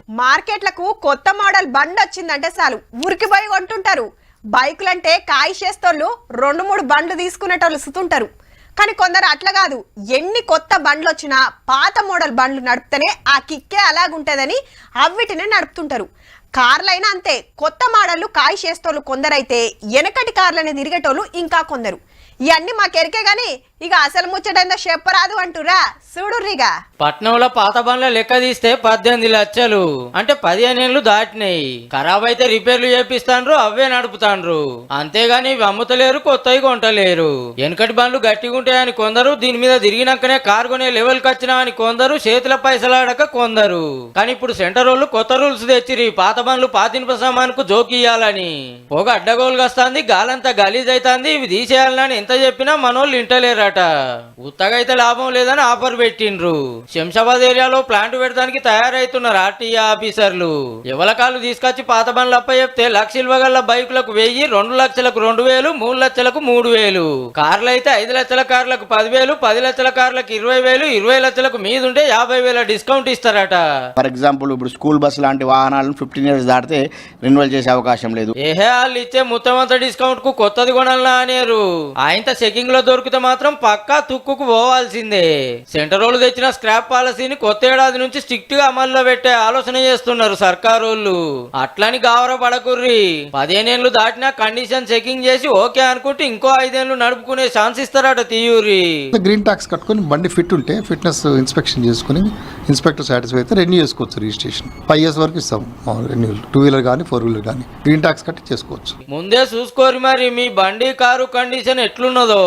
మార్కెట్లకు కొత్త మోడల్ బండి వచ్చిందంటే చాలు ఉరికిపోయి కొంటుంటారు. బైకులంటే కాయిషేస్తోళ్ళు 2-3 బండ్లు తీసుకునేటోళ్ళు సుతుంటారు. కానీ కొందరు అట్లా కాదు, ఎన్ని కొత్త బండ్లు వచ్చినా పాత మోడల్ బండ్లు నడిపితేనే ఆ కిక్కే అలాగుంటదని అవిటినే నడుపుతుంటారు. కార్లైనా అంతే, కొత్త మోడళ్లు కాయిషేస్తోళ్ళు కొందరైతే వెనకటి కార్లని తిరిగేటోళ్ళు ఇంకా కొందరు. ఇవన్నీ మాకెరికే గాని ఇక అసలు ముచ్చటైందో చెప్పరాదు అంటురా చూడుర్రిగా. పట్నంలో పాత బండ్ల లెక్క తీస్తే 18 లక్షలు అంటే 15 ఏళ్ళు దాటినాయి. ఖరాబ్ అయితే రిపేర్లు చేపిస్తాండ్రు, అవే నడుపుతాండ్రు. అంతేగాని ఇవి అమ్ముతలేరు, కొత్తవి కొంటలేరు. వెనకటి బండ్లు గట్టిగా ఉంటాయని కొందరు, దీని మీద తిరిగినాకనే కారు కొనే లెవెల్కి వచ్చినామని కొందరు, చేతుల పైసలాడక కొందరు. కానీ ఇప్పుడు సెంటర్ వాళ్ళు కొత్త రూల్స్ తెచ్చిరి, పాత బండ్లు పాతింప సామానుకు జోకియాలని. పొగ అడ్డగోలుగా వస్తుంది, గాలంతా గలీజ్ అవుతుంది. ఇవి తీసేయాలని ఎంత చెప్పినా మనోళ్ళు ఇంటలేరట. ఉత్తగా అయితే లాభం లేదని ఆఫర్ పెట్టిండ్రు. శంషాబాద్ ఏరియాలో ప్లాంట్ పెడతానికి తయారైతున్నారు ఆర్టీఏ ఆఫీసర్లు. ఎవలకాలు తీసుకొచ్చి పాత బండ్లు అప్ప చెప్తే లక్ష ఇవ్వగల బైకులకు 1000, 2 లక్షలకు 2000, 3 లక్షలకు 3000. కార్లు అయితే 5 లక్షల కార్లకు 10,000, 10 లక్షల కార్లకు 20,000, 20 లక్షలకు మీదుంటే 50,000 డిస్కౌంట్ ఇస్తారట. ఫర్ ఎగ్జాంపుల్ ఇప్పుడు స్కూల్ బస్ లాంటి వాహనాలను 15 years దాటితే రెన్యువల్ చేసే అవకాశం లేదు. ఏహే వాళ్ళు ఇచ్చే మొత్తం అంత డిస్కౌంట్ కు కొత్తది కొనాలనా అనేరు. ఆయనతో చెకింగ్ లో దొరికితే మాత్రం పక్కా తుక్కుకు పోవాల్సిందే. సెంటర్ వాళ్ళు తెచ్చిన స్క్రాప్ పాలసీని కొత్త ఏడాది నుంచి స్ట్రిక్ట్ గా అమల్లో పెట్టే ఆలోచన చేస్తున్నారు సర్కారోళ్ళు. అట్లని గావర పడకుర్రి. 15 ఏళ్ళు దాటినా కండిషన్ చెకింగ్ చేసి ఓకే అనుకుంటే ఇంకో 5 ఏళ్ళు నడుపుకునే ఛాన్స్ ఇస్తారట తీయూరి. గ్రీన్ టాక్స్ కట్టుకుని బండి ఫిట్ ఉంటే ఫిట్నెస్ ఇన్స్పెక్షన్ చేసుకుని ఇన్స్పెక్టర్ సాటిస్ఫై అయితే రెన్యూ చేసుకోవచ్చు. రిజిస్ట్రేషన్ 5 years వరకు ఇస్తాం రెన్యూల్. 2-wheeler కానీ 4-wheeler కానీ గ్రీన్ టాక్స్ కట్టి చేసుకోవచ్చు. ముందే చూసుకోరు మరి మీ బండి కారు కండిషన్ ఎట్లున్నదో.